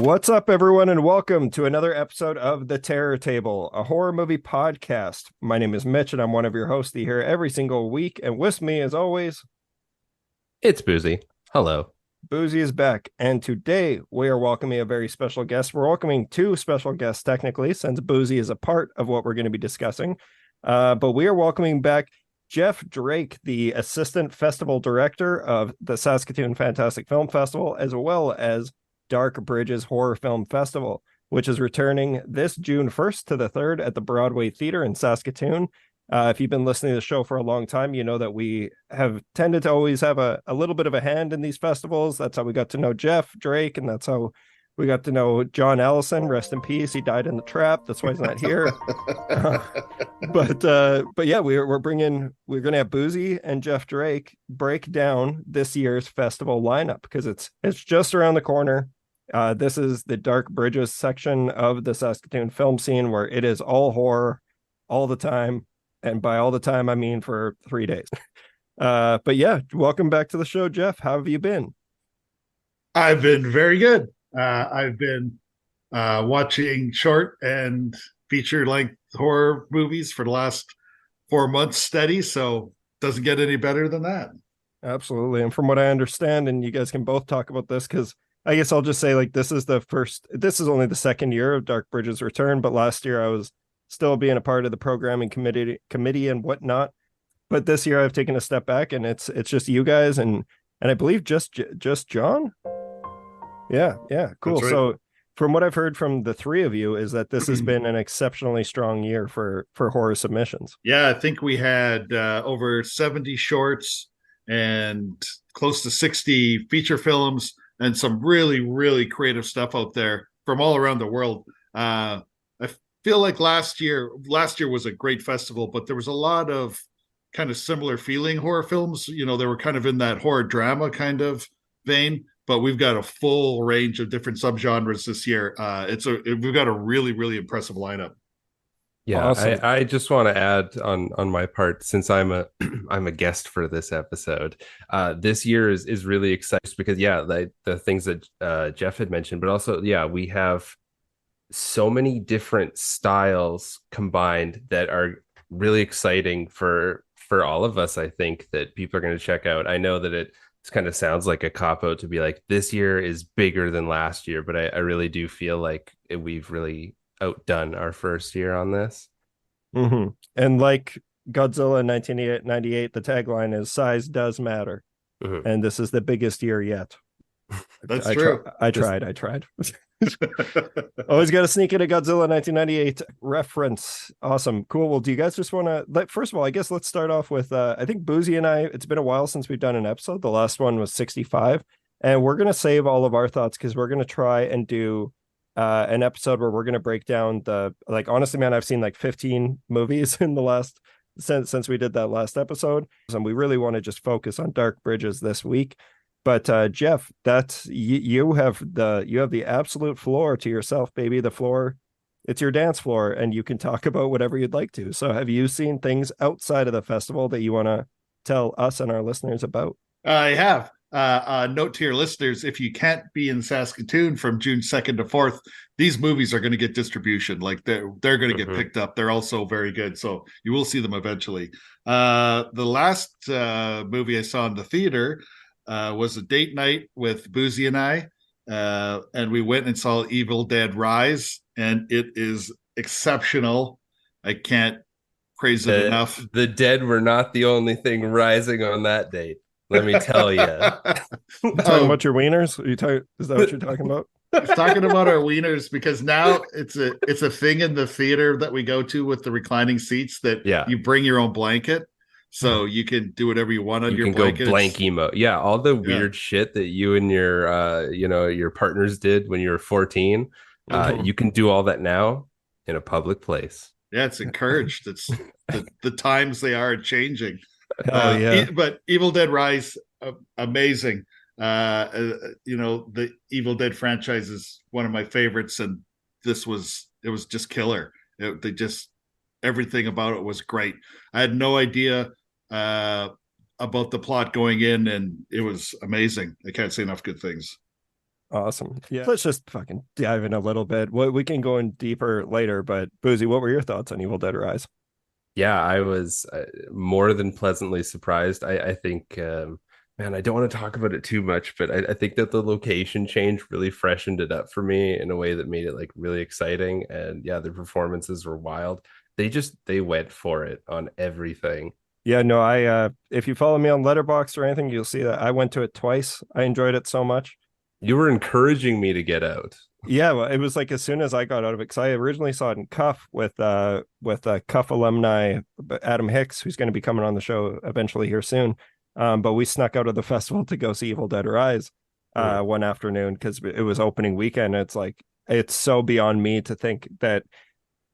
What's up, everyone, and welcome to another episode of The Terror Table, a horror movie podcast. My name is Mitch, and I'm one of your hosts here every single week. And with me, as always, it's Buzi. Hello. Buzi is back, and today we are welcoming a very special guest. We're welcoming two special guests, technically, since Buzi is a part of what we're going to be discussing. But we are welcoming back Jeff Drake, the assistant festival director of the Saskatoon Fantastic Film Festival, as well as Dark Bridges Horror Film Festival, which is returning this June 1st to the 3rd at the Broadway Theater in Saskatoon. If you've been listening to the show for a long time, you know that we have tended to always have a little bit of a hand in these festivals. That's how we got to know Jeff Drake, and that's how we got to know John Allison. Rest in peace. He died in the trap. That's why he's not here. But yeah, we're going to have Buzi and Jeff Drake break down this year's festival lineup because it's just around the corner. This is the Dark Bridges section of the Saskatoon film scene where it is all horror all the time. And by all the time, I mean for 3 days. But yeah, welcome back to the show, Jeff. How have you been? I've been very good. I've been watching short and feature-length horror movies for the last 4 months steady, so doesn't get any better than that. Absolutely. And from what I understand, and you guys can both talk about this, because I guess I'll just say, like, this is only the second year of Dark Bridges return, but last year I was still being a part of the programming committee and whatnot. But this year I've taken a step back, and it's just you guys and I believe just John. Yeah, cool. Right. So from what I've heard from the three of you is that this has been an exceptionally strong year for horror submissions. Yeah, I think we had over 70 shorts and close to 60 feature films and some really, really creative stuff out there from all around the world. I feel like last year was a great festival, but there was a lot of kind of similar feeling horror films. You know, they were kind of in that horror drama kind of vein, but we've got a full range of different subgenres this year. We've got a really, really impressive lineup. Yeah, awesome. I just want to add on my part, since I'm a guest for this episode. This year is really exciting because the things that Jeff had mentioned, but also we have so many different styles combined that are really exciting for all of us. I think that people are going to check out. I know that it kind of sounds like a cop-out to be like, this year is bigger than last year, but I really do feel like we've really outdone our first year on this. Mm-hmm. And like Godzilla 1998, the tagline is "Size does matter," and this is the biggest year yet. That's true. I tried. Always got to sneak in a Godzilla 1998 reference. Awesome. Cool. Well, do you guys just want to, first of all, I guess let's start off with, I think Buzi and I, it's been a while since we've done an episode. The last one was 65. And we're going to save all of our thoughts because we're going to try and do an episode where we're going to break down honestly, man, I've seen like 15 movies in the last, since we did that last episode. And we really want to just focus on Dark Bridges this week. But Jeff, that's you have the absolute floor to yourself, baby. The floor, it's your dance floor, and you can talk about whatever you'd like to. So have you seen things outside of the festival that you want to tell us and our listeners about? I have. Note to your listeners, if you can't be in Saskatoon from June 2nd to 4th, these movies are going to get distribution. Like they're going to get picked up. They're also very good. So you will see them eventually. The last movie I saw in the theater was a date night with Buzi and I, and we went and saw Evil Dead Rise, and it is exceptional. I can't praise it enough. The dead were not the only thing rising on that date, let me tell you. Talking about your wieners? Is that what you're talking about? He's talking about our wieners because now it's a thing in the theater that we go to with the reclining seats that you bring your own blanket. So you can do whatever you want on your blanket. You can go blank emo. Yeah, all the weird shit that you and your partners did when you were 14, you can do all that now in a public place. Yeah, it's encouraged. It's the times they are changing. But Evil Dead Rise, amazing. The Evil Dead franchise is one of my favorites, and it was just killer. Everything about it was great. I had no idea about the plot going in, and it was amazing. I can't say enough good things. Awesome. Yeah. Let's just fucking dive in a little bit. We can go in deeper later, but Buzi, what were your thoughts on Evil Dead Rise? Yeah, I was more than pleasantly surprised. I think, man, I don't want to talk about it too much, but I think that the location change really freshened it up for me in a way that made it like really exciting. And yeah, the performances were wild. They went for it on everything. Yeah, no, I if you follow me on Letterboxd or anything, you'll see that I went to it twice. I enjoyed it so much. You were encouraging me to get out. Yeah, well, it was like as soon as I got out of it, because I originally saw it in Cuff with Cuff alumni Adam Hicks, who's going to be coming on the show eventually here soon. But we snuck out of the festival to go see Evil Dead Rise one afternoon because it was opening weekend. It's like it's so beyond me to think that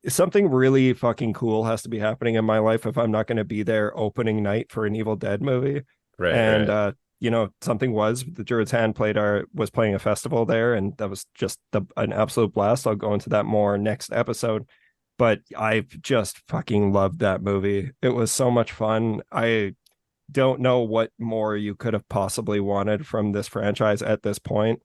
something really fucking cool has to be happening in my life if I'm not going to be there opening night for an Evil Dead movie. Right. And you know, something was the Druid's Hand was playing a festival there, and that was just an absolute blast. I'll go into that more next episode, but I've just fucking loved that movie. It was so much fun. I don't know what more you could have possibly wanted from this franchise at this point.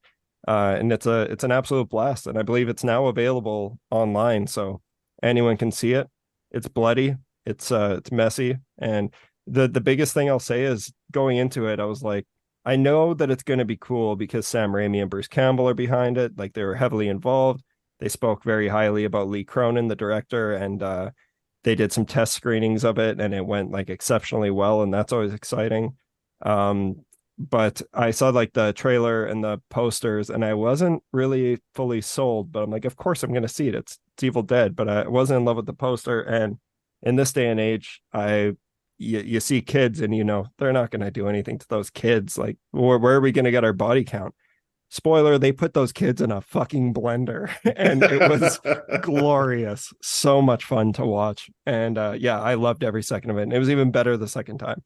And it's an absolute blast, and I believe it's now available online, so anyone can see it. It's bloody, it's messy, and the biggest thing I'll say is going into it, I was like, I know that it's going to be cool because Sam Raimi and Bruce Campbell are behind it. Like, they were heavily involved. They spoke very highly about Lee Cronin, the director, and they did some test screenings of it, and it went like exceptionally well, and that's always exciting. But I saw like the trailer and the posters, and I wasn't really fully sold, but I'm like, of course I'm going to see it. It's Evil Dead, but I wasn't in love with the poster. And in this day and age, you see kids, and you know they're not going to do anything to those kids. Like, where are we going to get our body count? Spoiler, they put those kids in a fucking blender, and it was glorious. So much fun to watch. And yeah, I loved every second of it. And it was even better the second time.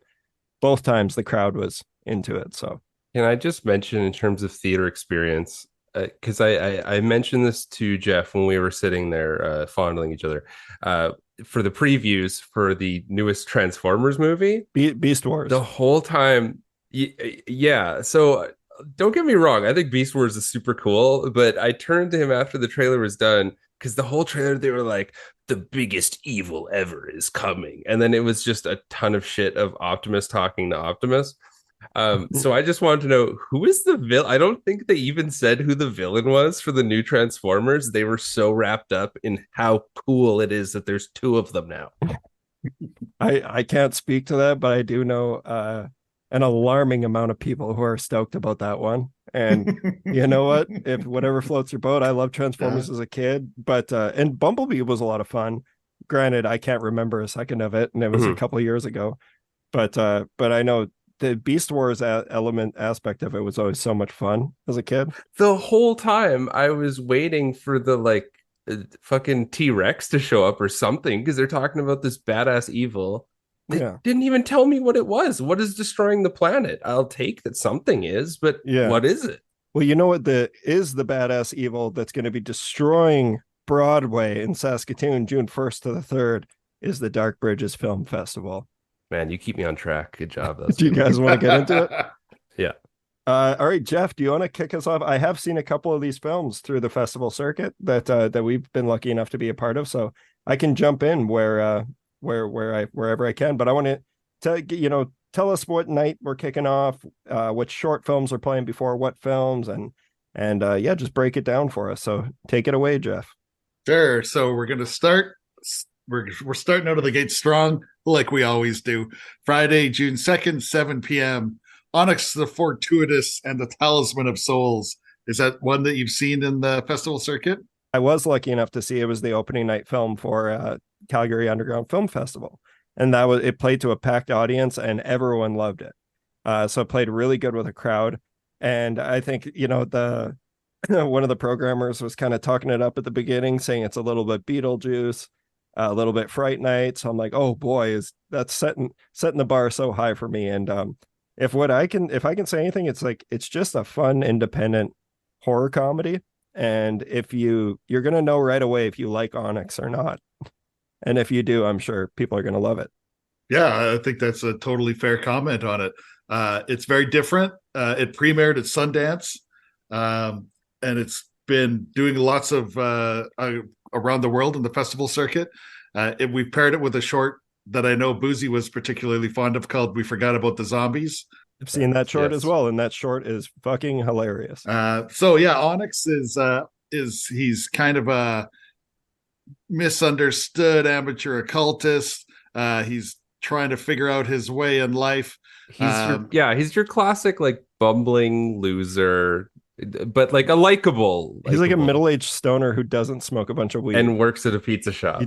Both times the crowd was into it. So can I just mention in terms of theater experience, because I mentioned this to Jeff when we were sitting there fondling each other for the previews for the newest Transformers movie, Beast Wars. The whole time, yeah. So don't get me wrong, I think Beast Wars is super cool, but I turned to him after the trailer was done because the whole trailer they were like, the biggest evil ever is coming, and then it was just a ton of shit of Optimus talking to Optimus. So I just wanted to know, who is the villain? I don't think they even said who the villain was for the new Transformers. They were so wrapped up in how cool it is that there's two of them now. I can't speak to that, but I do know an alarming amount of people who are stoked about that one. And you know what? If whatever floats your boat, I love Transformers as a kid, but and Bumblebee was a lot of fun. Granted, I can't remember a second of it, and it was a couple of years ago. But I know the Beast Wars aspect of it was always so much fun as a kid. The whole time I was waiting for the like fucking T-Rex to show up or something, because they're talking about this badass evil. They didn't even tell me what it was. What is destroying the planet? I'll take that something is, but what is it? Well, you know what the badass evil that's going to be destroying Broadway in Saskatoon June 1st to the 3rd is the Dark Bridges Film Festival. Man, you keep me on track. Good job. Do you guys want to get into it? Yeah. All right, Jeff, do you want to kick us off? I have seen a couple of these films through the festival circuit that we've been lucky enough to be a part of, so I can jump in wherever I can. But I want to tell us what night we're kicking off, what short films are playing before what films, and just break it down for us. So take it away, Jeff. Sure. So we're gonna start. We're starting out of the gate strong, like we always do. Friday, June 2nd, 7 p.m. ONYX, the Fortuitous, and the Talisman of Souls. Is that one that you've seen in the festival circuit? I was lucky enough to see it was the opening night film for Calgary Underground Film Festival, and it played to a packed audience, and everyone loved it. So it played really good with a crowd, and I think the one of the programmers was kind of talking it up at the beginning, saying it's a little bit Beetlejuice, a little bit Fright Night. So I'm like, oh boy, that's setting the bar so high for me. And if I can say anything, it's like it's just a fun independent horror comedy. And if you're gonna know right away if you like ONYX or not. And if you do, I'm sure people are gonna love it. Yeah, I think that's a totally fair comment on it. It's very different. It premiered at Sundance. and it's been doing lots of around the world in the festival circuit. We've paired it with a short that I know Buzi was particularly fond of called "We Forgot About the Zombies." I've seen that short as well, and that short is fucking hilarious. So yeah, ONYX is he's kind of a misunderstood amateur occultist. He's trying to figure out his way in life. He's your classic like bumbling loser, but like a likable. He's like a middle-aged stoner who doesn't smoke a bunch of weed and works at a pizza shop.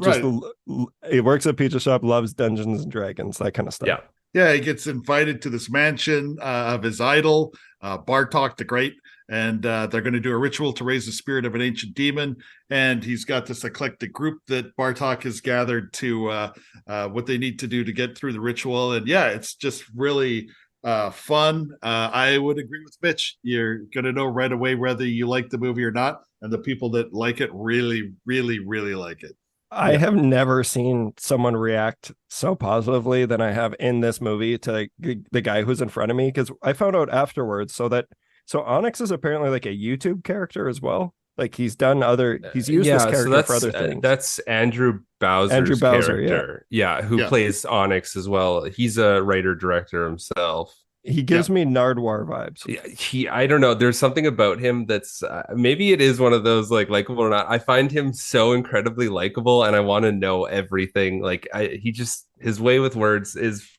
He works at a pizza shop, loves Dungeons and Dragons, that kind of stuff. Yeah, he gets invited to this mansion of his idol, Bartok the Great, and they're going to do a ritual to raise the spirit of an ancient demon. And he's got this eclectic group that Bartok has gathered to what they need to do to get through the ritual. And yeah, it's just really fun. I would agree with Mitch. You're going to know right away whether you like the movie or not. And the people that like it really, really, really like it. I have never seen someone react so positively than I have in this movie to the guy who's in front of me, because I found out afterwards. So ONYX is apparently like a YouTube character as well. Like he's used this character for other things. That's Andrew Bowser's character. Who plays ONYX as well. He's a writer director himself. He gives me Nardwuar vibes. I don't know. There's something about him that's maybe it is one of those like likable or not. I find him so incredibly likable, and I want to know everything. Like his way with words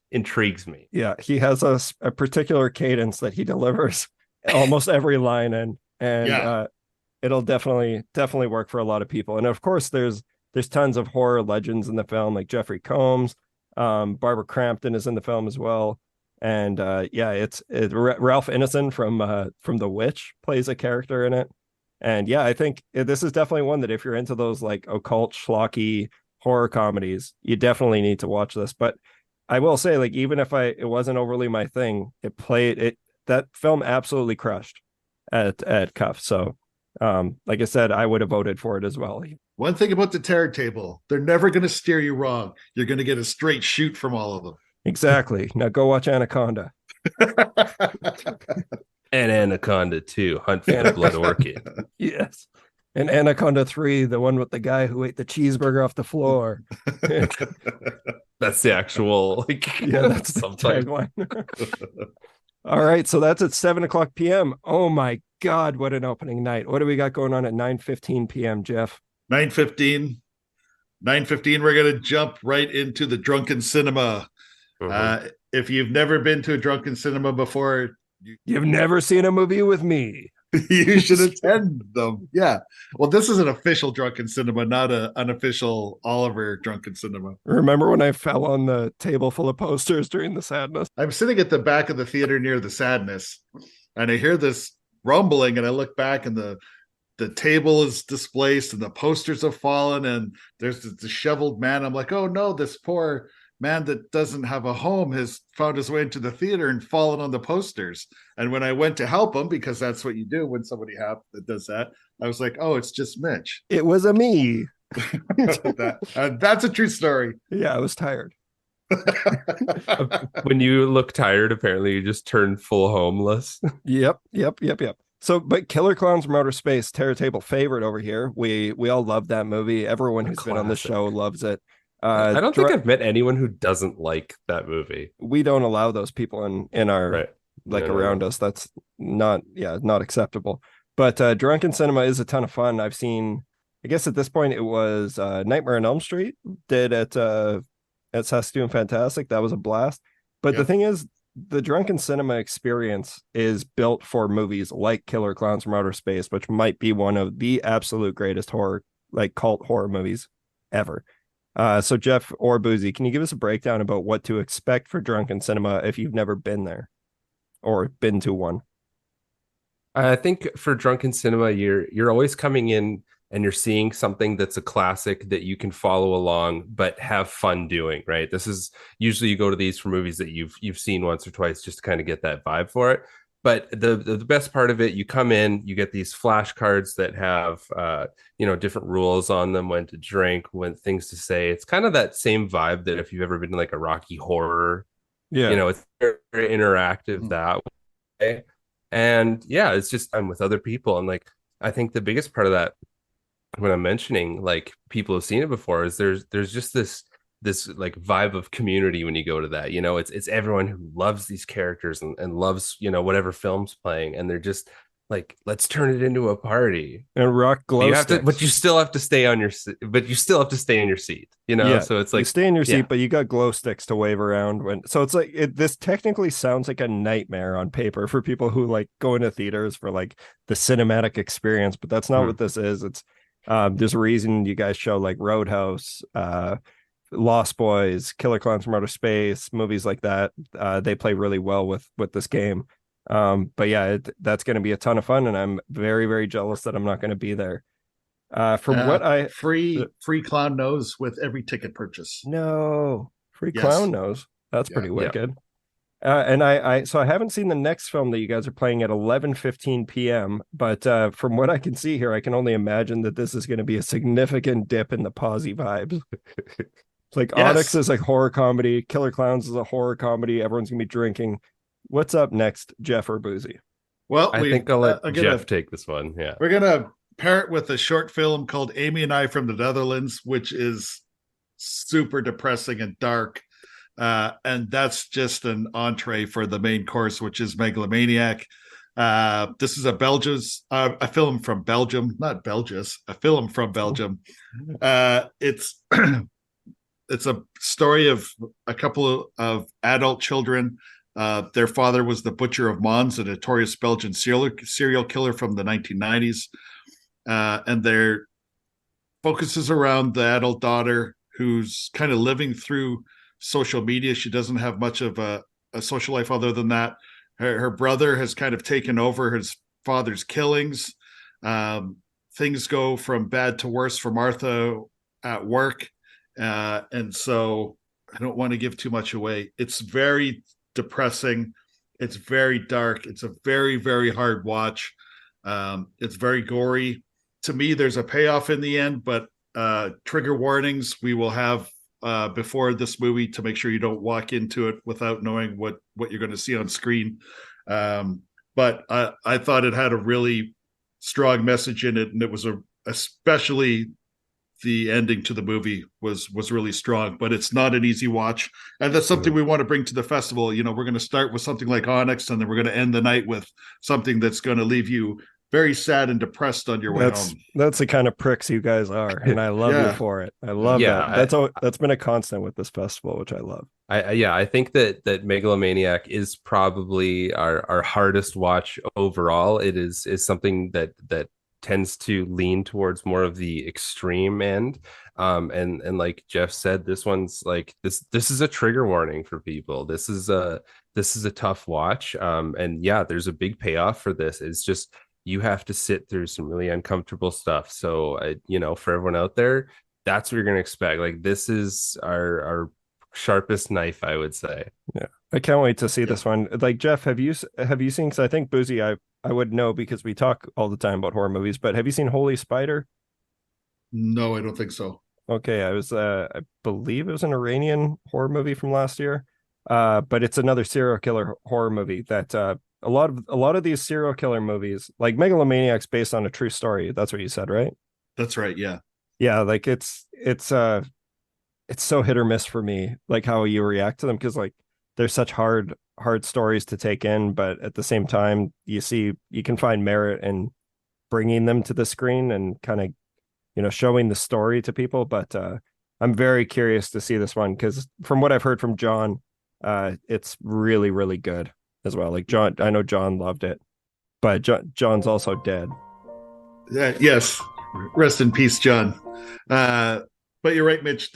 intrigues me. Yeah, he has a particular cadence that he delivers almost every line, and it'll definitely work for a lot of people. And of course, there's tons of horror legends in the film, like Jeffrey Combs, Barbara Crampton is in the film as well. And it's Ralph Ineson from The Witch plays a character in it. And yeah, I think this is definitely one that if you're into those like occult schlocky horror comedies, you definitely need to watch this. But I will say, like, even if it wasn't overly my thing, that film absolutely crushed at Cuff. So like I said, I would have voted for it as well. One thing about the Terror Table, they're never going to steer you wrong. You're going to get a straight shoot from all of them. Exactly. Now go watch Anaconda. And Anaconda 2, Hunt for the Blood Orchid. Yes. And Anaconda 3, the one with the guy who ate the cheeseburger off the floor. That's the actual that's the tagline. All right, so that's at 7:00 p.m. Oh my God, what an opening night. What do we got going on at 9:15 p.m., Jeff? 9:15, we're going to jump right into the drunken cinema. If you've never been to a drunken cinema before, you've never seen a movie with me. You should attend them. Yeah. Well, this is an official drunken cinema, not an unofficial Oliver drunken cinema. Remember when I fell on the table full of posters during the sadness? I'm sitting at the back of the theater near the sadness, and I hear this rumbling, and I look back, and the table is displaced, and the posters have fallen, and there's this disheveled man. I'm like, oh no, this poor man that doesn't have a home has found his way into the theater and fallen on the posters. And when I went to help him, because that's what you do when somebody that does that, I was like, oh, it's just Mitch. It was a me. That's a true story. Yeah, I was tired. When you look tired, apparently you just turn full homeless. Yep. So, but Killer Clowns from Outer Space, Terror Table favorite over here. We all love that movie. Everyone who's been on the show loves it. I don't think I've met anyone who doesn't like that movie. We don't allow those people in our around us. That's not acceptable. But Drunken Cinema is a ton of fun. I've seen, I guess at this point it was Nightmare on Elm Street did at Saskatoon Fantastic. That was a blast. But the thing is, the Drunken Cinema experience is built for movies like Killer Clowns from Outer Space, which might be one of the absolute greatest horror, like cult horror movies ever. So Jeff or Buzi, can you give us a breakdown about what to expect for Drunken Cinema if you've never been there or been to one? I think for Drunken Cinema, you're always coming in and you're seeing something that's a classic that you can follow along but have fun doing, right? This is usually you go to these for movies that you've seen once or twice just to kind of get that vibe for it. But the best part of it, you come in, you get these flashcards that have different rules on them, when to drink, when things to say. It's kind of that same vibe that if you've ever been to like a Rocky Horror, it's very, very interactive that way. And yeah, it's just I'm with other people, and like I think the biggest part of that, when I'm mentioning like people have seen it before, is there's just this like vibe of community when you go to that. You know, it's everyone who loves these characters and loves, you know, whatever film's playing, and they're just like, let's turn it into a party. And rock glow You have sticks. to, but you still have to stay on your, but you still have to stay in your seat, you know? Yeah, So it's like, you stay in your seat, yeah. but you got glow sticks to wave around when. So it's like this technically sounds like a nightmare on paper for people who like go into theaters for like the cinematic experience, but that's not what this is. It's there's a reason you guys show like Roadhouse, Lost Boys, Killer Clowns from Outer Space, movies like that. They play really well with this game. But yeah, that's going to be a ton of fun, and I'm very, very jealous that I'm not going to be there. From what I free clown nose with every ticket purchase. No, free Yes. clown nose. That's pretty wicked. And I haven't seen the next film that you guys are playing at 11:15 p.m. But from what I can see here, I can only imagine that this is going to be a significant dip in the posy vibes. It's like ONYX is like horror comedy, Killer Clowns is a horror comedy. Everyone's gonna be drinking. What's up next, Jeff or Buzi? Well, I think I'll let Jeff take this one. Yeah, we're gonna pair it with a short film called Amy and I from the Netherlands, which is super depressing and dark. And that's just an entree for the main course, which is Megalomaniac. This is a film from Belgium, not Belgius, a film from Belgium. It's it's a story of a couple of adult children. Their father was the Butcher of Mons, a notorious Belgian serial killer from the 1990s. And their focus is around the adult daughter who's kind of living through social media. She doesn't have much of a social life other than that. Her brother has kind of taken over his father's killings. Things go from bad to worse for Martha at work. And so I don't want to give too much away. It's very depressing. It's very dark. It's a very, very hard watch. It's very gory. To me, there's a payoff in the end, but trigger warnings we will have before this movie to make sure you don't walk into it without knowing what you're going to see on screen. But I thought it had a really strong message in it, and it was especially the ending to the movie was really strong. But it's not an easy watch, and that's something we want to bring to the festival. You know, we're going to start with something like ONYX, and then we're going to end the night with something that's going to leave you very sad and depressed on your way home. That's the kind of pricks you guys are, and I love you for it. I love that. That's been a constant with this festival, which I love. I think that Megalomaniac is probably our hardest watch overall. It is something that tends to lean towards more of the extreme end. And like Jeff said, this one's like this is a trigger warning for people. This is a tough watch. And yeah, there's a big payoff for this. It's just you have to sit through some really uncomfortable stuff. So you know, for everyone out there, that's what you're gonna expect. Like, this is our sharpest knife, I would say. Yeah, I can't wait to see this one. Like, Jeff, have you seen? Because I think Buzi, I would know because we talk all the time about horror movies. But have you seen Holy Spider? No, I don't think so. Okay, I believe it was an Iranian horror movie from last year. But it's another serial killer horror movie that a lot of these serial killer movies, like Megalomaniac's based on a true story. That's what you said, right? That's right. Yeah. Yeah, like it's so hit or miss for me, like how you react to them, because like they're such hard stories to take in, but at the same time you can find merit in bringing them to the screen and kind of, you know, showing the story to people. But I'm very curious to see this one, because from what I've heard from John, it's really, really good as well. Like John, I know John loved it, but John's also dead. Yes, rest in peace, John. But you're right, Mitch.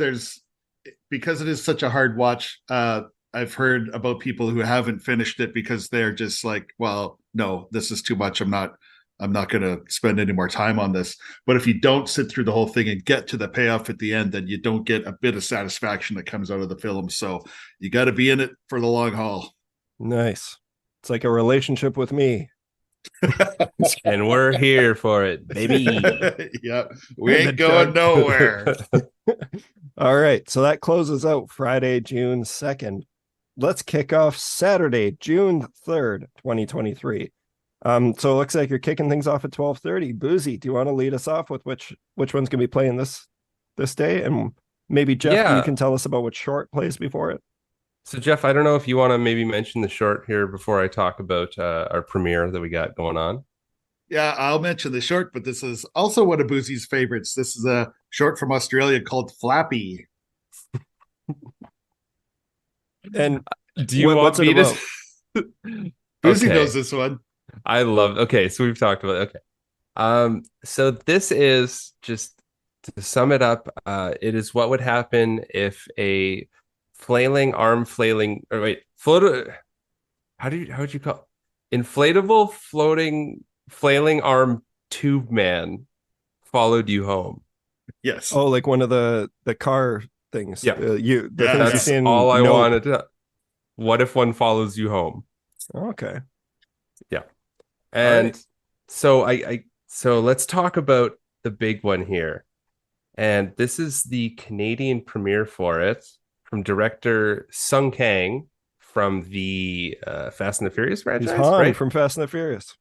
Because it is such a hard watch. I've heard about people who haven't finished it because they're just like, well, no, this is too much. I'm not going to spend any more time on this. But if you don't sit through the whole thing and get to the payoff at the end, then you don't get a bit of satisfaction that comes out of the film. So you got to be in it for the long haul. Nice. It's like a relationship with me. And we're here for it, baby. Yeah, we ain't going nowhere. All right, so that closes out Friday, June 2nd. Let's kick off Saturday, June 3rd, 2023. So it looks like you're kicking things off at 12:30. Buzi, do you want to lead us off with which one's gonna be playing this day? And maybe Jeff, you Yeah. can tell us about what short plays before it. So Jeff, I don't know if you want to maybe mention the short here before I talk about our premiere that we got going on. Yeah, I'll mention the short, but this is also one of Buzi's favorites. This is a short from Australia called Flappy. And do you want what's me it about? Buzi knows this one. I love. Okay, so we've talked about. Okay, so this is just to sum it up. It is what would happen if a float. How would you call it? Inflatable floating flailing arm tube man followed you home. Yes. Oh, like one of the car things. Yeah. Things you That's see in all I Nope. wanted to. What if one follows you home? Okay. Yeah. And right. so let's talk about the big one here. And this is the Canadian premiere for it from director Sung Kang from the Fast and the Furious franchise. He's Han right? from Fast and the Furious.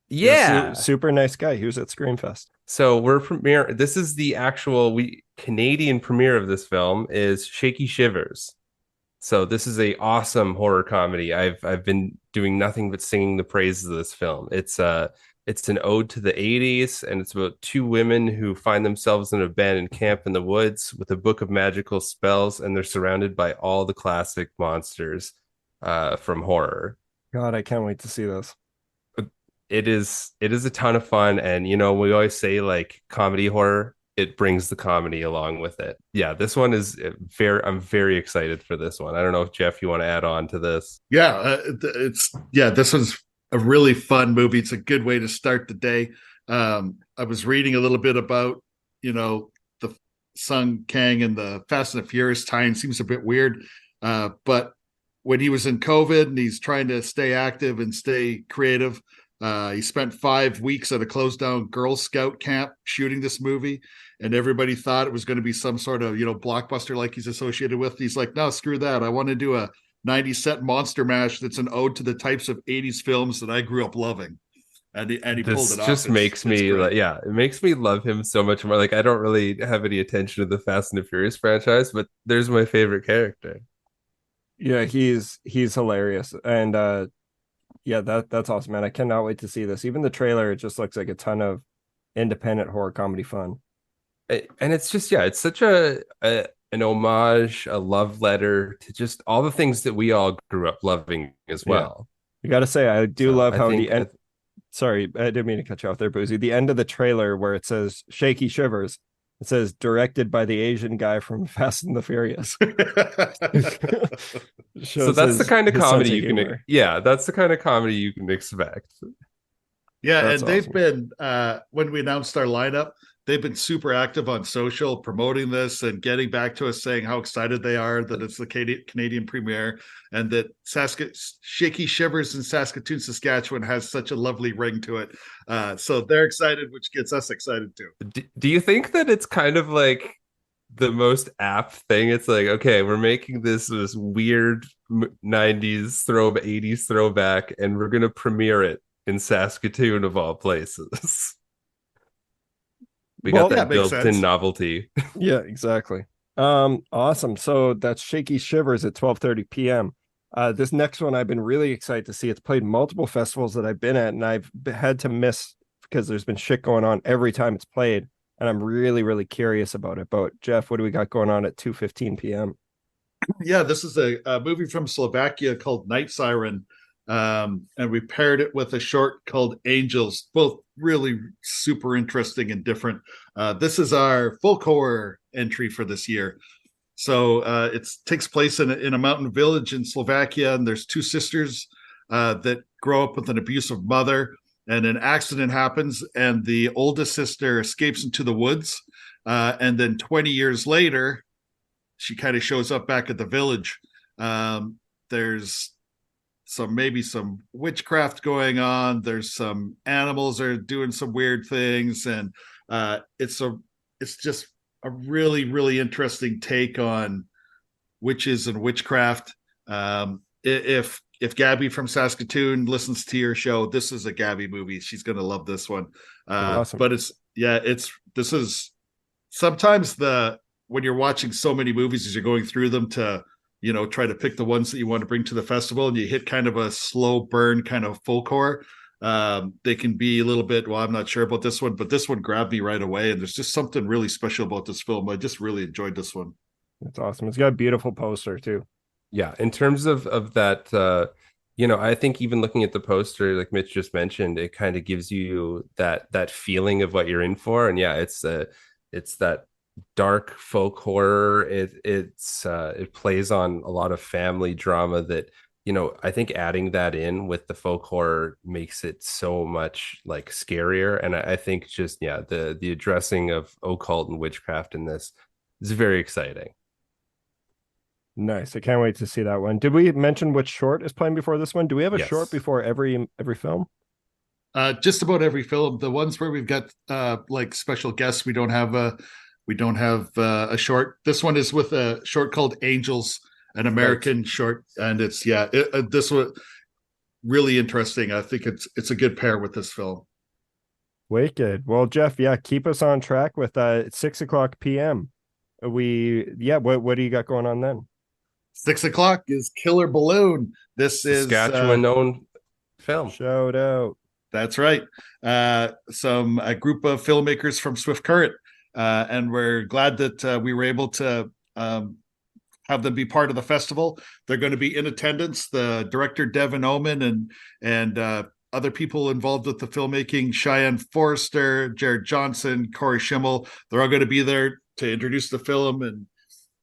Yeah. Super nice guy. He was at Screamfest. So this is the actual Canadian premiere of this film is Shaky Shivers. So this is a awesome horror comedy. I've been doing nothing but singing the praises of this film. It's an ode to the 80s, and it's about two women who find themselves in an abandoned camp in the woods with a book of magical spells, and they're surrounded by all the classic monsters from horror. God, I can't wait to see this. It is a ton of fun, and we always say like comedy horror, it brings the comedy along with it. Yeah, this one is I'm very excited for this one. I don't know if Jeff, you want to add on to this. Yeah, this one's a really fun movie. It's a good way to start the day. I was reading a little bit about the Sung Kang and the Fast and the Furious tie-in. Seems a bit weird, but when he was in COVID and he's trying to stay active and stay creative, he spent 5 weeks at a closed down Girl Scout camp shooting this movie, and everybody thought it was going to be some sort of blockbuster like he's associated with. He's like, no, screw that. I want to do a 90-set monster mash that's an ode to the types of 80s films that I grew up loving. And he pulled it off. Just makes me like, it makes me love him so much more. Like, I don't really have any attention to the Fast and the Furious franchise, but there's my favorite character. Yeah, he's hilarious. And that's awesome, man. I cannot wait to see this. Even the trailer, it just looks like a ton of independent horror comedy fun. And it's just, it's such an homage, a love letter to just all the things that we all grew up loving as well. You got to say, I do love how the end. Sorry, I didn't mean to cut you off there, Buzi. The end of the trailer where it says "Shaky Shivers," it says directed by the Asian guy from Fast and the Furious. So that's the kind of comedy you can. Yeah, that's the kind of comedy you can expect. Yeah, that's and they've been when we announced our lineup, they've been super active on social promoting this and getting back to us saying how excited they are that it's the Canadian premiere and that Shaky Shivers in Saskatoon, Saskatchewan has such a lovely ring to it. So they're excited, which gets us excited too. Do you think that it's kind of like the most apt thing? It's like, okay, we're making this weird 90s 80s throwback, and we're going to premiere it in Saskatoon of all places. We got that built-in novelty. Yeah, exactly. Awesome. So that's Shaky Shivers at 12:30 p.m. This next one I've been really excited to see. It's played multiple festivals that I've been at, and I've had to miss because there's been shit going on every time it's played, and I'm really, really curious about it. But Jeff, what do we got going on at 2:15 p.m.? Yeah, this is a movie from Slovakia called NIGHTSIREN. And we paired it with a short called Angels, both really super interesting and different. This is our folk horror entry for this year. So it takes place in a mountain village in Slovakia, and there's two sisters that grow up with an abusive mother, and an accident happens, and the oldest sister escapes into the woods, and then 20 years later, she kind of shows up back at the village. There's some witchcraft going on. There's some animals are doing some weird things, and it's just a really, really interesting take on witches and witchcraft. If if Gabby from Saskatoon listens to your show, this is a Gabby movie. She's going to love this one. Awesome. But this is sometimes when you're watching so many movies as you're going through them to, try to pick the ones that you want to bring to the festival, and you hit kind of a slow burn kind of folk horror. They can be a little bit, I'm not sure about this one, but this one grabbed me right away. And there's just something really special about this film. I just really enjoyed this one. It's awesome. It's got a beautiful poster too. Yeah, in terms of that, I think even looking at the poster, like Mitch just mentioned, it kind of gives you that feeling of what you're in for. And yeah, it's that dark folk horror. It plays on a lot of family drama that, I think adding that in with the folk horror makes it so much like scarier. And I think just the addressing of occult and witchcraft in this is very exciting. Nice. I can't wait to see that one. Did we mention which short is playing before this one? Do we have a Yes. short before every film? Just about every film. The ones where we've got like special guests, we don't have a short. This one is with a short called Angels, an American short, and it's this was really interesting. I think it's a good pair with this film. Wicked. Well, Jeff, keep us on track with 6:00 p.m. What do you got going on then? 6:00 is Killer Balloon. This is Saskatchewan known film. Shout out. That's right. A group of filmmakers from Swift Current, and we're glad that we were able to have them be part of the festival. They're going to be in attendance. The director Devin Oman and other people involved with the filmmaking, Cheyenne Forrester, Jared Johnson, Corey Schimmel. They're all going to be there to introduce the film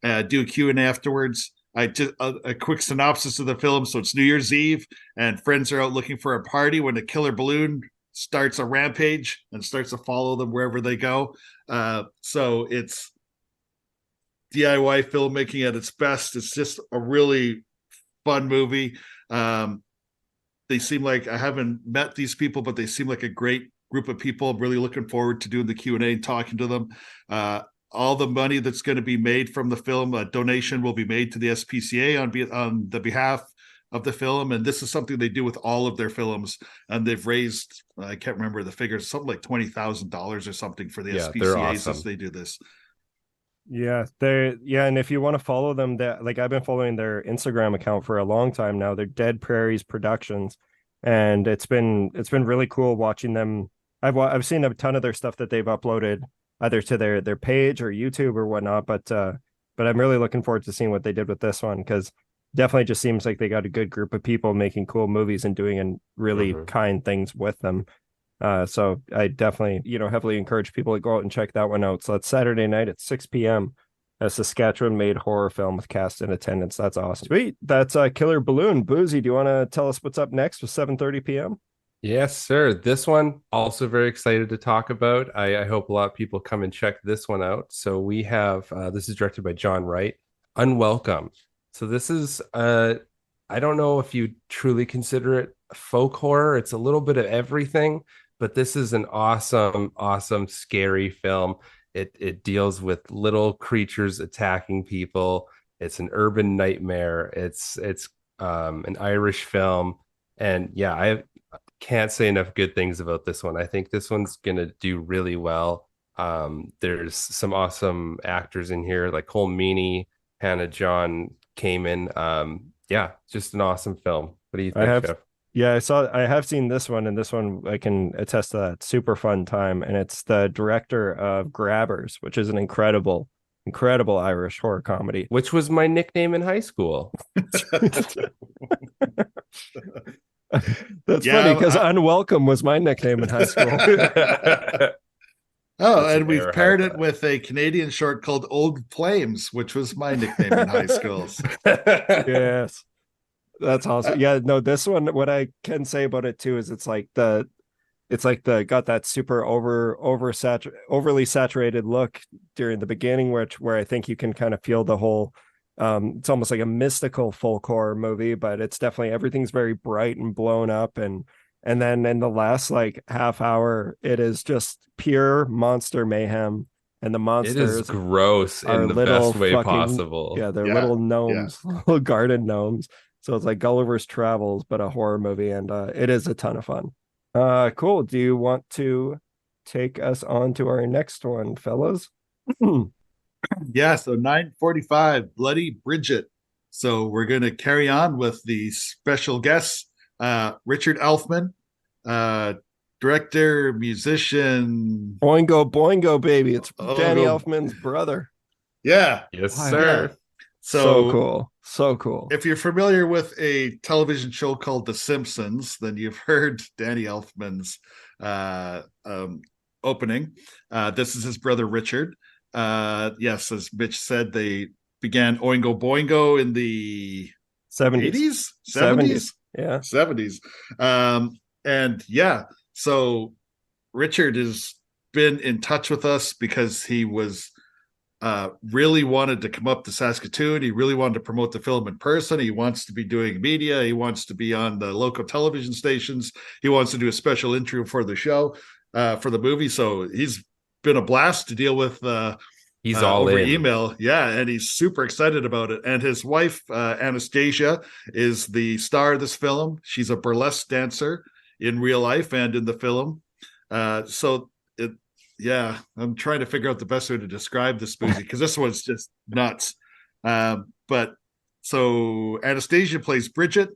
and do a Q&A afterwards. Just a quick synopsis of the film. So it's New Year's Eve, and friends are out looking for a party when a killer balloon starts a rampage and starts to follow them wherever they go. So it's DIY filmmaking at its best. It's just a really fun movie. They seem like, I haven't met these people, but they seem like a great group of people. I'm really looking forward to doing the Q&A and talking to them. All the money that's going to be made from the film, a donation will be made to the SPCA on the behalf of the film. And this is something they do with all of their films. And they've raised, I can't remember the figures, something like $20,000 or something for the SPCAs awesome. As they do this. And if you want to follow them, I've been following their Instagram account for a long time now. They're Dead Prairies Productions, and it's been really cool watching them. I've seen a ton of their stuff that they've uploaded either to their page or YouTube or whatnot, but I'm really looking forward to seeing what they did with this one, because definitely just seems like they got a good group of people making cool movies and doing really kind things with them. So I definitely, heavily encourage people to go out and check that one out. So that's Saturday night at 6 p.m. a Saskatchewan-made horror film with cast in attendance. That's awesome. Sweet. That's Killer Balloon. Buzi, do you want to tell us what's up next with 7:30 p.m.? Yes, sir. This one also very excited to talk about. I hope a lot of people come and check this one out. So we have this is directed by John Wright. Unwelcome. So this is I don't know if you truly consider it folk horror. It's a little bit of everything, but this is an awesome, scary film. It deals with little creatures attacking people. It's an urban nightmare. It's an Irish film, and I can't say enough good things about this one. I think this one's gonna do really well. There's some awesome actors in here, like Cole Meany, Hannah John Kamen. Just an awesome film. What do you think, Jeff? I have seen this one, and this one I can attest to that. Super fun time. And it's the director of Grabbers, which is an incredible Irish horror comedy. Which was my nickname in high school. That's funny, because Unwelcome was my nickname in high school. And we've paired it with a Canadian short called Old Flames, which was my nickname in high school. Yes. That's awesome. This one, what I can say about it too is it's like got that super overly saturated look during the beginning, where I think you can kind of feel the whole it's almost like a mystical folk horror movie, but it's definitely, everything's very bright and blown up, and then in the last like half hour it is just pure monster mayhem. And the monsters, it is gross in the best way possible. They're little gnomes, little garden gnomes. So it's like Gulliver's Travels, but a horror movie, and it is a ton of fun. Cool. Do you want to take us on to our next one, fellas? Yeah, so 9:45, Bloody Bridget. So we're going to carry on with the special guests, Richard Elfman, director, musician. Boingo, boingo, baby. It's Danny go. Elfman's brother. Yeah. Yes, sir. Yeah. So cool. So cool. If you're familiar with a television show called The Simpsons, then you've heard Danny Elfman's opening. This is his brother, Richard. Yes, as Mitch said, they began Oingo Boingo in the 70s. 70s? Yeah. 70s. And yeah, so Richard has been in touch with us because he was really wanted to come up to Saskatoon. He really wanted to promote the film in person. He wants to be doing media. He wants to be on the local television stations. He wants to do a special intro for the show, for the movie. So he's been a blast to deal with. He's all over in. email. Yeah, and he's super excited about it. And his wife, Anastasia, is the star of this film. She's a burlesque dancer in real life and in the film. Yeah, I'm trying to figure out the best way to describe this movie because this one's just nuts. But so Anastasia plays Bridget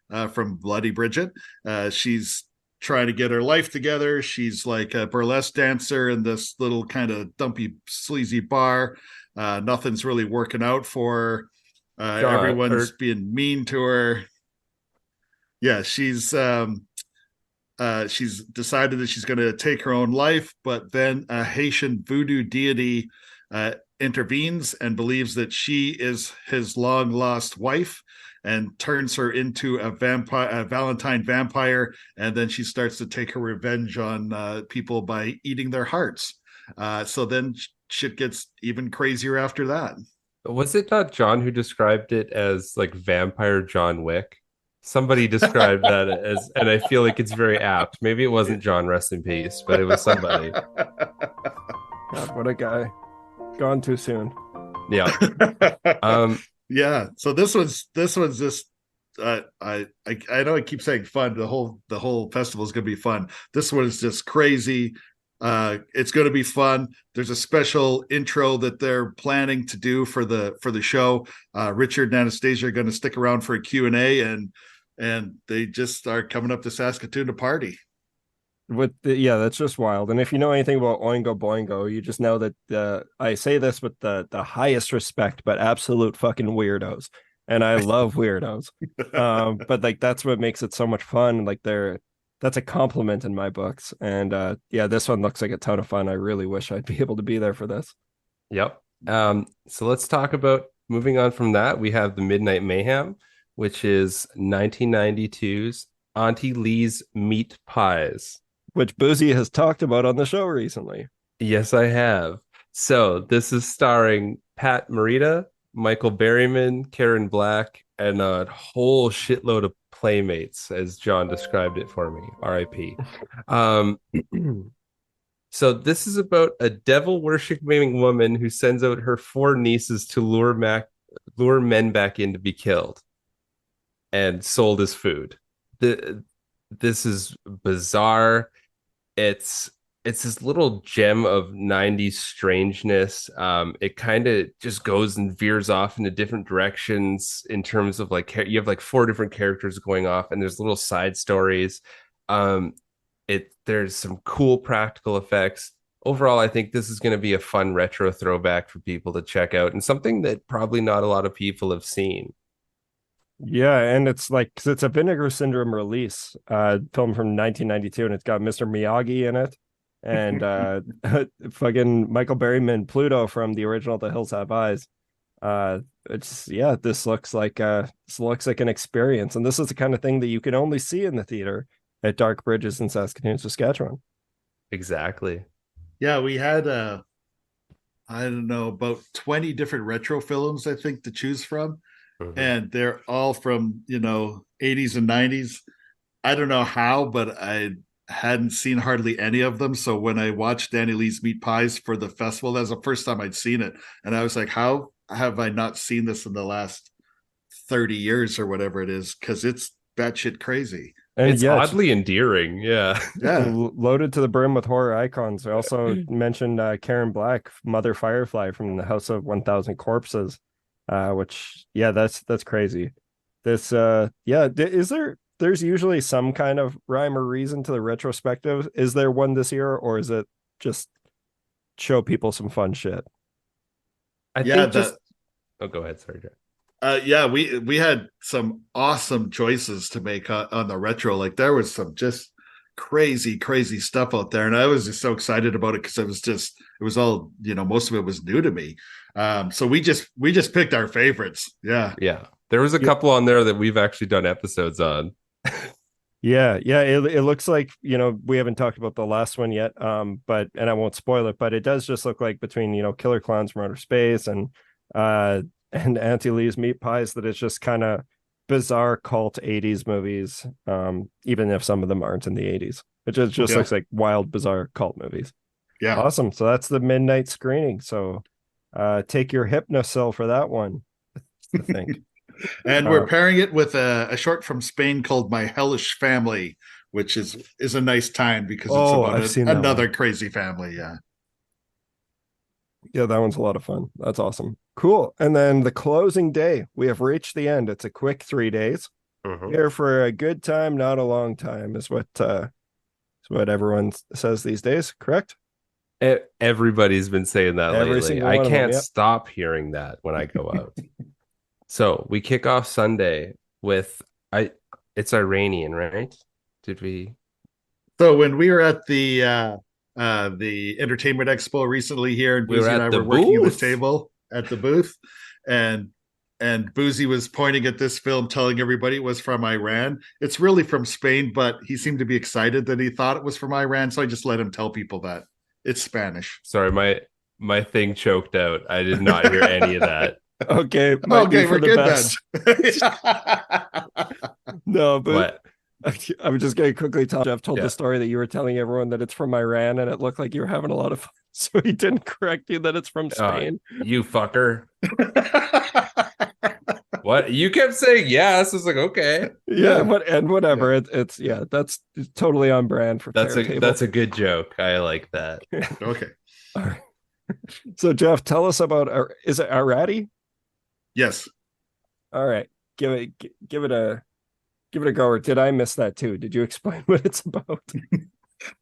from Bloody Bridget. She's trying to get her life together. She's like a burlesque dancer in this little kind of dumpy, sleazy bar. Nothing's really working out for her. Everyone's being mean to her. Yeah, she's decided that she's going to take her own life, but then a Haitian voodoo deity intervenes and believes that she is his long lost wife and turns her into a Valentine vampire. And then she starts to take her revenge on people by eating their hearts. So then shit gets even crazier after that. Was it not John who described it as like vampire John Wick? Somebody described that as, and I feel like it's very apt. Maybe it wasn't John, rest in peace, but it was somebody. God, what a guy. Gone too soon. Yeah. Yeah. So this one's just I know I keep saying fun. The whole festival is gonna be fun. This one is just crazy. It's gonna be fun. There's a special intro that they're planning to do for the show. Richard and Anastasia are gonna stick around for a Q&A, and they just are coming up to Saskatoon to party. Yeah, that's just wild. And if you know anything about Oingo Boingo, you just know that I say this with the highest respect, but absolute fucking weirdos. And I love weirdos. But like that's what makes it so much fun. Like that's a compliment in my books. And yeah, this one looks like a ton of fun. I really wish I'd be able to be there for this. Yep. So let's talk about moving on from that. We have the Midnight Mayhem, which is 1992's Auntie Lee's Meat Pies, which Buzi has talked about on the show recently. Yes, I have. So this is starring Pat Morita, Michael Berryman, Karen Black, and a whole shitload of playmates, as John described it for me. R.I.P. So this is about a devil-worshipping woman who sends out her 4 nieces to lure men back in to be killed and sold as food. This is bizarre. It's this little gem of 90s strangeness. It kind of just goes and veers off into different directions in terms of like you have like 4 different characters going off, and there's little side stories. There's some cool practical effects. Overall, I think this is going to be a fun retro throwback for people to check out, and something that probably not a lot of people have seen. Yeah, and it's like, cause it's a Vinegar Syndrome release, film from 1992, and it's got Mr. Miyagi in it, and fucking Michael Berryman, Pluto from the original The Hills Have Eyes. This looks like an experience, and this is the kind of thing that you can only see in the theater at Dark Bridges in Saskatoon, Saskatchewan. Exactly. Yeah, we had I don't know, about 20 different retro films, I think, to choose from. Mm-hmm. And they're all from, 80s and 90s. I don't know how, but I hadn't seen hardly any of them. So when I watched Danny Lee's Meat Pies for the festival, that was the first time I'd seen it. And I was like, how have I not seen this in the last 30 years or whatever it is, because it's batshit crazy. And it's oddly endearing. Yeah. Loaded to the brim with horror icons. I also mentioned Karen Black, Mother Firefly from the House of 1000 Corpses, which, that's crazy. This, there's usually some kind of rhyme or reason to the retrospective. Is there one this year, or is it just show people some fun shit? I think just... Oh, go ahead. Sorry, Jack. We had some awesome choices to make on the retro. Like there was some just crazy stuff out there, and I was just so excited about it because it was all, most of it was new to me. So we just picked our favorites. Yeah. There was a couple on there that we've actually done episodes on. It looks like, we haven't talked about the last one yet, but I won't spoil it, but it does just look like between Killer Clowns from Outer Space and Auntie Lee's Meat Pies, that it's just kind of bizarre cult 80s movies, even if some of them aren't in the 80s. It just looks like wild, bizarre cult movies. Yeah. Awesome. So that's the midnight screening. So take your Hypnocil for that one, I think. And we're pairing it with a short from Spain called My Hellish Family, which is a nice time because it's about another crazy family. Yeah, that one's a lot of fun. That's awesome. Cool. And then the closing day, we have reached the end. It's a quick 3 days. Here for a good time, not a long time, is what everyone says these days, correct? Everybody's been saying that lately. I can't stop hearing that when I go out. So we kick off Sunday with it's Iranian, right? Did we? So when we were at the Entertainment Expo recently here, and Buzi and I were working at the table at the booth, and Buzi was pointing at this film, telling everybody it was from Iran. It's really from Spain, but he seemed to be excited that he thought it was from Iran, so I just let him tell people that it's Spanish. Sorry, my thing choked out. I did not hear any of that. Okay, we're good best. Then. No, but I'm just going to quickly tell Jeff told the story that you were telling everyone that it's from Iran, and it looked like you were having a lot of fun, so he didn't correct you that it's from Spain. You fucker. What? You kept saying yes. I was like, okay. Yeah, whatever. It's that's totally on brand for that's a good joke. I like that. Okay. All right. So Jeff, tell us about is it AUNTIE? Yes. All right. Give it a go. Or did I miss that too? Did you explain what it's about?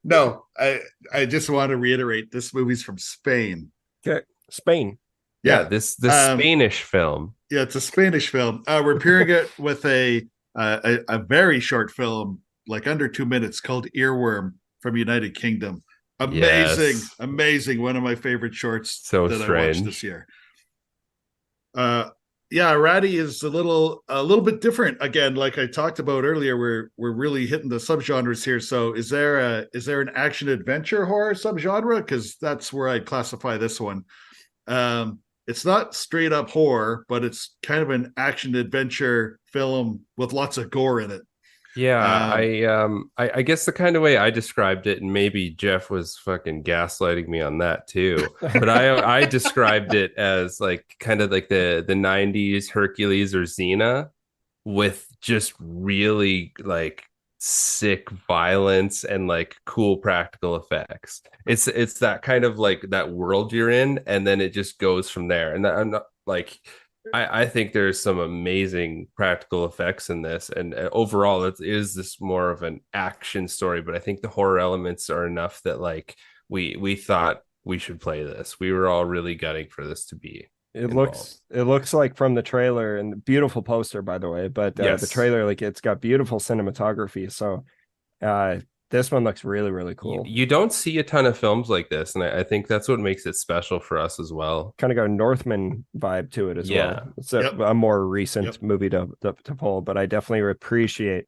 No, I just want to reiterate this movie's from Spain. Okay. Spain. Yeah, this Spanish film. Yeah, it's a Spanish film. We're pairing it with a very short film, like under 2 minutes, called Earworm from United Kingdom. Amazing. One of my favorite shorts I watched this year. AUNTIE is a little bit different. Again, like I talked about earlier, we're really hitting the subgenres here. So is there an action adventure horror subgenre? Because that's where I classify this one. It's not straight up horror, but it's kind of an action adventure film with lots of gore in it. Yeah, I guess the kind of way I described it, and maybe Jeff was fucking gaslighting me on that too, but I described it as like kind of like the 90s Hercules or Xena with just really like sick violence and like cool practical effects. It's that kind of like that world you're in, and then it just goes from there. And I'm not like I think there's some amazing practical effects in this, and overall it is this more of an action story, but I think the horror elements are enough that like we thought we should play this. We were all really gunning for this to be involved. It looks like from the trailer, and beautiful poster by the way, but the trailer, like it's got beautiful cinematography, so this one looks really, really cool. You don't see a ton of films like this, and I think that's what makes it special for us as well. Kind of got a Northman vibe to it as well. It's a more recent movie to pull, but I definitely appreciate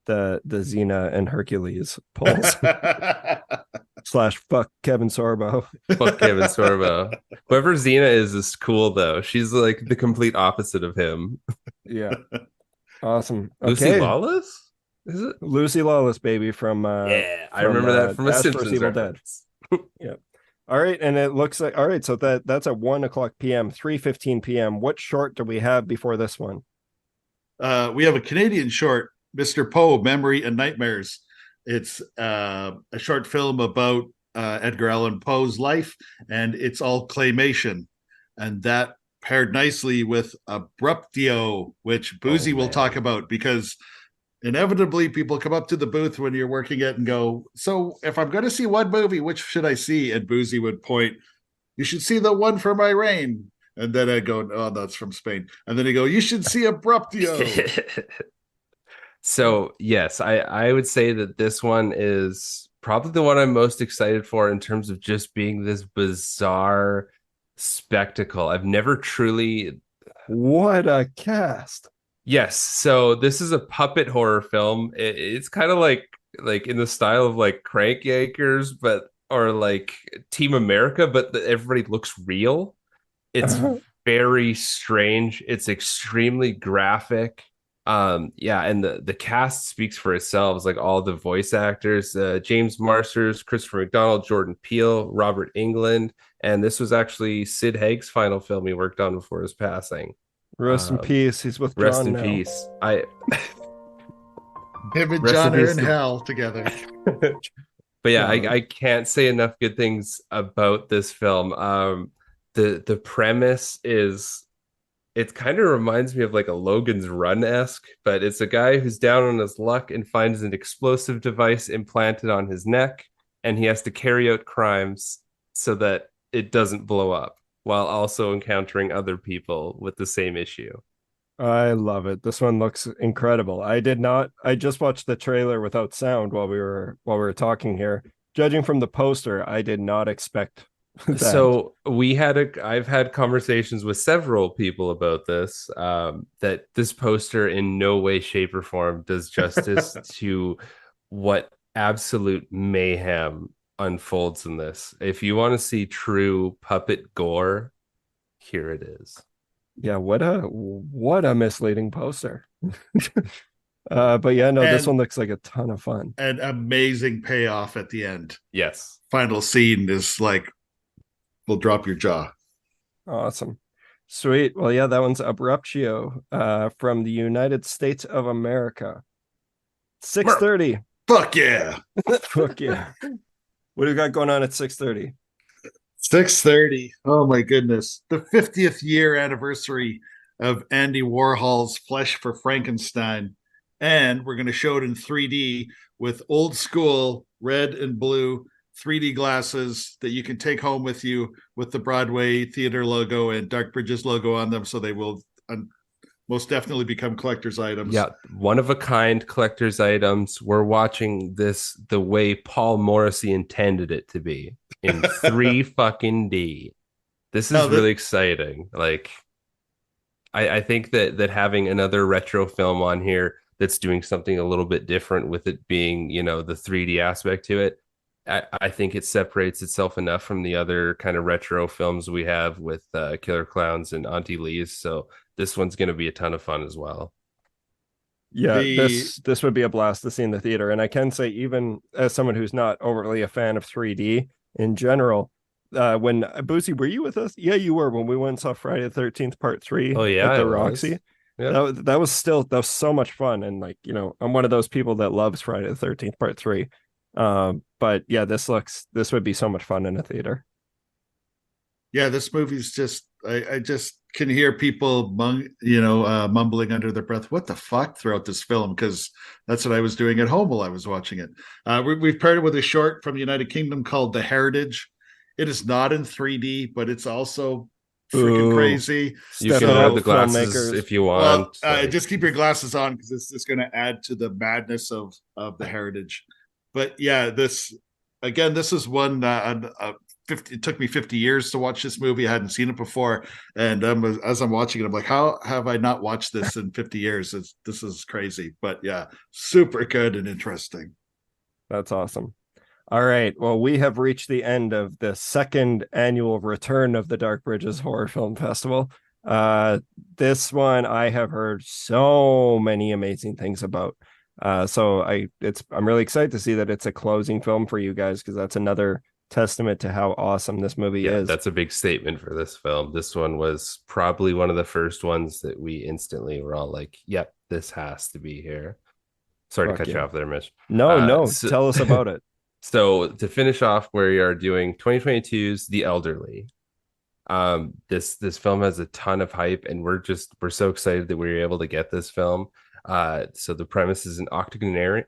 the Xena and Hercules pulls. / fuck Kevin Sorbo. Fuck Kevin Sorbo. Whoever Xena is cool though. She's like the complete opposite of him. Yeah. Awesome. Lucy Lawless? Is it Lucy Lawless, baby, from I remember that from a Simpsons Evil Dead. Yeah. All right, and it looks like so that's at 1:00 p.m., 3:15 p.m. What short do we have before this one? we have a Canadian short, Mr. Poe, Memory and Nightmares. It's a short film about Edgar Allan Poe's life, and it's all claymation. And that paired nicely with Abruptio, which Buzi will talk about, because inevitably people come up to the booth when you're working it and go, so if I'm going to see one movie, which should I see? And Buzi would point, you should see the one from Iran. And then I go, oh, that's from Spain. And then I go, you should see Abruptio. So yes, I would say that this one is probably the one I'm most excited for in terms of just being this bizarre spectacle. I've never truly... What a cast. Yes, so this is a puppet horror film. It's kind of like in the style of like Crank Yankers, but or like Team America, but everybody looks real. It's very strange. It's extremely graphic. Yeah, and the cast speaks for itself. It's like all the voice actors, James Marsters, Christopher McDonald, Jordan Peele, Robert Englund, and this was actually Sid Haig's final film he worked on before his passing. Rest in peace. He's withdrawn Rest in now. peace. Him and John are in hell together. But yeah, I can't say enough good things about this film. The premise is, it kind of reminds me of like a Logan's Run-esque, but it's a guy who's down on his luck and finds an explosive device implanted on his neck, and he has to carry out crimes so that it doesn't blow up, while also encountering other people with the same issue. I love it. This one looks incredible. I just watched the trailer without sound while we were talking here. Judging from the poster, I did not expect that. So I've had conversations with several people about this, that this poster in no way, shape, or form does justice to what absolute mayhem unfolds in this. If you want to see true puppet gore, here it is. Yeah, what a misleading poster. But yeah, no, this one looks like a ton of fun. An amazing payoff at the end. Yes. Final scene is like, will drop your jaw. Awesome. Sweet. Well, yeah, that one's Abruptio from the United States of America. 6:30. Fuck yeah. Fuck yeah. What do we got going on at 6:30? 6:30. Oh my goodness. The 50th year anniversary of Andy Warhol's Flesh for Frankenstein. And we're going to show it in 3D with old school red and blue 3D glasses that you can take home with you, with the Broadway Theater logo and Dark Bridges logo on them. So they will most definitely become collector's items. Yeah, one of a kind collector's items. We're watching this the way Paul Morrissey intended it to be, in 3 fucking D. This is really exciting. Like, I think that having another retro film on here that's doing something a little bit different, with it being, the 3D aspect to it, I think it separates itself enough from the other kind of retro films we have with Killer Clowns and Auntie Lee's. So this one's going to be a ton of fun as well. Yeah, this would be a blast to see in the theater. And I can say, even as someone who's not overly a fan of 3D in general, when Buzi, were you with us? Yeah, you were, when we went and saw Friday the 13th Part 3 at the Roxy. Yeah. That was so much fun. And like, I'm one of those people that loves Friday the 13th Part 3. But yeah, this would be so much fun in a theater. Yeah, this movie's just, I just can hear people mumbling under their breath, what the fuck, throughout this film, because that's what I was doing at home while I was watching it. We've paired it with a short from the United Kingdom called The Heritage. It is not in 3D, but it's also freaking crazy. You can have the glasses if you want. Well, just keep your glasses on, because it's just going to add to the madness of The Heritage. But yeah, this is one. It took me 50 years to watch this movie. I hadn't seen it before, and as I'm watching it, I'm like, how have I not watched this in 50 years? This is crazy. But yeah, super good and interesting. That's awesome. All right. Well, we have reached the end of the second annual return of the Dark Bridges Horror Film Festival. This one I have heard so many amazing things about. So I'm really excited to see that it's a closing film for you guys, because that's another testament to how awesome this movie is. That's a big statement for this film. This one was probably one of the first ones that we instantly were all like, yep, this has to be here. Sorry to cut you off there, Mitch. No, tell us about it. So to finish off, we are doing 2022's The Elderly. This film has a ton of hype, and we're so excited that we were able to get this film. So the premise is an octogenarian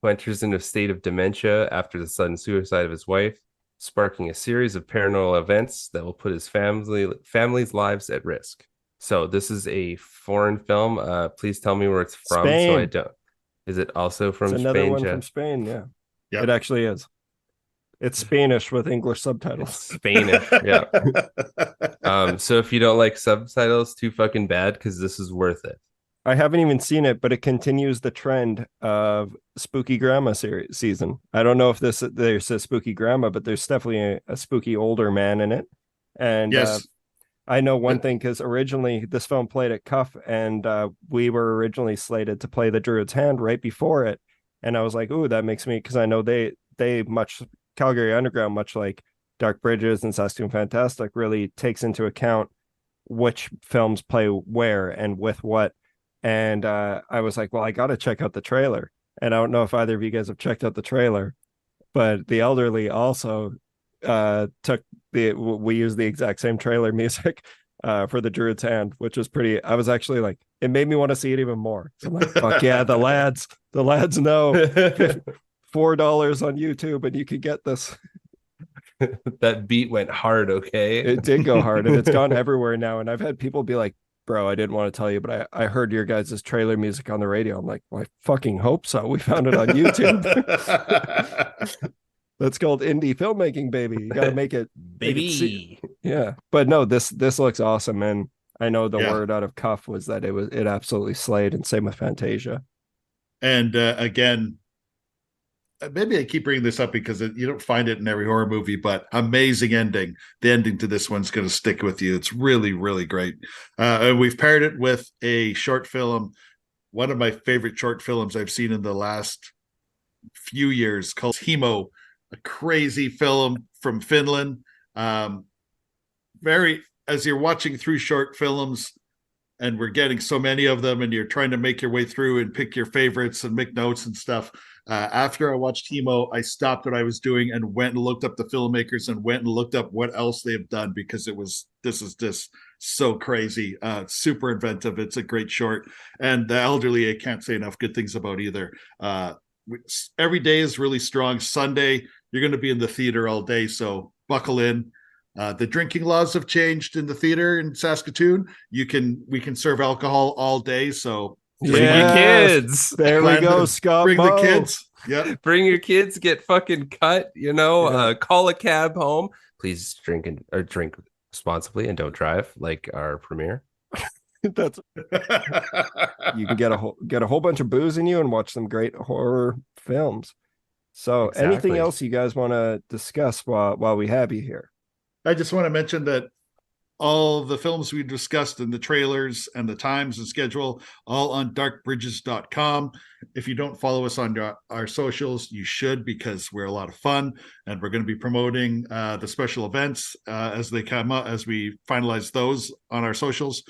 who enters into a state of dementia after the sudden suicide of his wife, sparking a series of paranormal events that will put his family's lives at risk. So this is a foreign film. Please tell me where it's from. Spain. So I don't. Is it also from Spain? It's another one from Spain. Yeah, yep. It actually is. It's Spanish with English subtitles. Spanish, yeah. So if you don't like subtitles, too fucking bad, because this is worth it. I haven't even seen it, but it continues the trend of spooky grandma season. I don't know if there's a spooky grandma, but there's definitely a spooky older man in it. And yes. I know one thing, because originally this film played at Cuff, and we were originally slated to play The Druid's Hand right before it. And I was like, ooh, that makes me, because I know they much Calgary Underground, much like Dark Bridges and Saskatoon Fantastic, really takes into account which films play where and with what. And I was like, well, I got to check out the trailer. And I don't know if either of you guys have checked out the trailer, but The Elderly also we used the exact same trailer music for The Druid's Hand, which was pretty. I was actually like, it made me want to see it even more. So I'm like, fuck yeah, the lads know. $4 on YouTube and you can get this. That beat went hard. Okay, it did go hard, and it's gone everywhere now. And I've had people be like, bro, I didn't want to tell you, but I heard your guys' trailer music on the radio. I'm like, well, I fucking hope so. We found it on YouTube. That's called indie filmmaking, baby. You got to make it, baby. Yeah, but no, this looks awesome, and I know the word out of Cuff was that it absolutely slayed, and same with Fantasia. And again, maybe I keep bringing this up because you don't find it in every horror movie, but amazing ending. The ending to this one's going to stick with you. It's really, really great. And we've paired it with a short film, one of my favorite short films I've seen in the last few years, called Hemo, a crazy film from Finland. As you're watching through short films, and we're getting so many of them, and you're trying to make your way through and pick your favorites and make notes and stuff. After I watched Hemo, I stopped what I was doing and went and looked up the filmmakers and went and looked up what else they have done, because this is just so crazy. Super inventive. It's a great short. And The Elderly, I can't say enough good things about either. Every day is really strong. Sunday, you're going to be in the theater all day, so buckle in. The drinking laws have changed in the theater in Saskatoon. We can serve alcohol all day, so bring your kids. There we go, Scott. Bring the kids. Yeah, bring your kids. Get fucking cut. Call a cab home. Please drink responsibly and don't drive, like our premiere. That's you can get a whole bunch of booze in you and watch some great horror films. So Anything else you guys want to discuss while we have you here? I just want to mention that all the films we discussed in the trailers and the times and schedule, all on darkbridges.com. If you don't follow us on our socials, you should, because we're a lot of fun, and we're going to be promoting the special events as they come up, as we finalize those on our socials.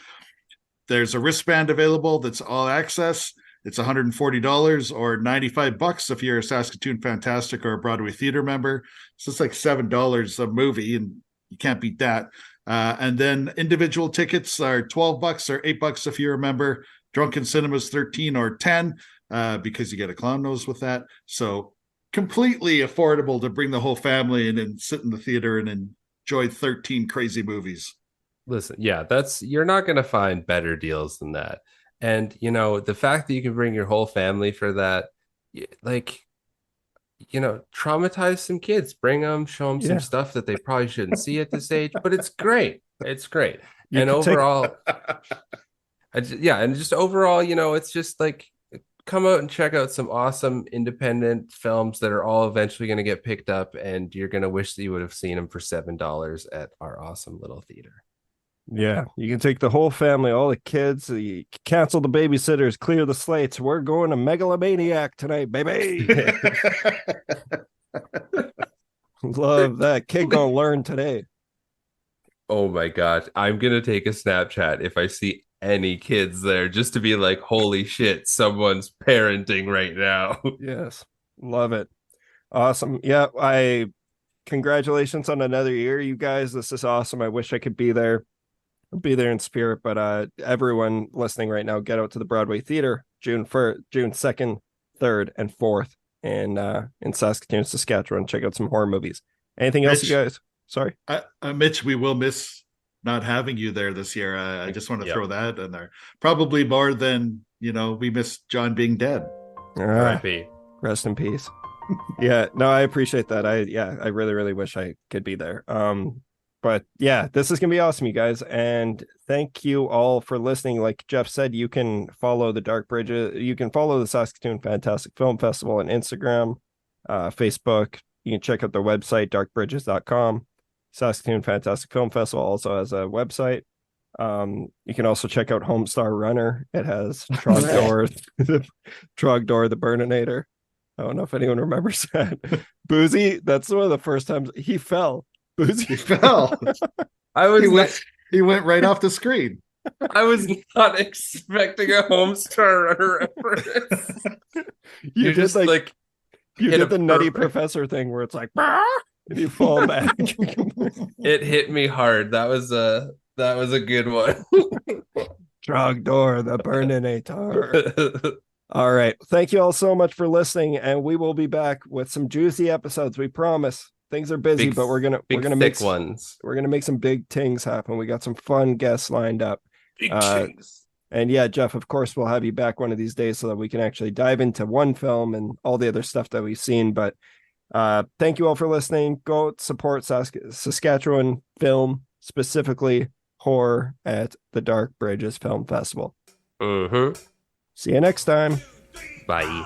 There's a wristband available that's all access. It's $140 or $95 if you're a Saskatoon Fantastic or a Broadway Theater member. So it's like $7 a movie, and you can't beat that. And then individual tickets are $12 or $8 if you're a member. Drunken Cinema's $13 or $10 because you get a clown nose with that. So completely affordable to bring the whole family in and sit in the theater and enjoy 13 crazy movies. Listen, yeah, you're not going to find better deals than that. And, the fact that you can bring your whole family for that, traumatize some kids, bring them, show them some stuff that they probably shouldn't see at this age, but it's great. It's great. And overall, overall, it's just like, come out and check out some awesome independent films that are all eventually going to get picked up, and you're going to wish that you would have seen them for $7 at our awesome little theater. Yeah, you can take the whole family, all the kids, you cancel the babysitters, clear the slates. We're going to Megalomaniac tonight, baby. Love that. Kid gonna learn today. Oh my God. I'm going to take a Snapchat if I see any kids there, just to be like, holy shit, someone's parenting right now. Yes, love it. Awesome. Yeah, congratulations on another year, you guys. This is awesome. I wish I could be there. I'll be there in spirit, but everyone listening right now, get out to the Broadway Theater June 2nd, 3rd, and 4th in Saskatoon, Saskatchewan. Check out some horror movies. Anything else, Mitch, you guys? Sorry. Mitch, we will miss not having you there this year. I just want to throw that in there. Probably more than, we miss John being dead. R.I.P. Rest in peace. Yeah, no, I appreciate that. I really, really wish I could be there. But yeah, this is gonna be awesome, you guys, and thank you all for listening. Like Jeff said, you can follow the Dark Bridges. You can follow the Saskatoon Fantastic Film Festival on Instagram, Facebook. You can check out their website, darkbridges.com. Saskatoon Fantastic Film Festival also has a website. You can also check out Homestar Runner. It has Trogdor, Trogdor the Burninator. I don't know if anyone remembers that. Buzi, that's one of the first times he fell. Buzi He fell. He went right off the screen. I was not expecting a Homestar Runner reference. You just like you did the Nutty Professor thing where it's like and you fall back. It hit me hard. That was a good one. Trogdor the Burninator. All right. Thank you all so much for listening, and we will be back with some juicy episodes. We promise. Things are busy, but we're gonna make ones. We're gonna make some big things happen. We got some fun guests lined up. Big things. And yeah, Jeff, of course, we'll have you back one of these days so that we can actually dive into one film and all the other stuff that we've seen. But thank you all for listening. Go support Saskatchewan film, specifically horror, at the Dark Bridges Film Festival. Mm-hmm. See you next time. Bye.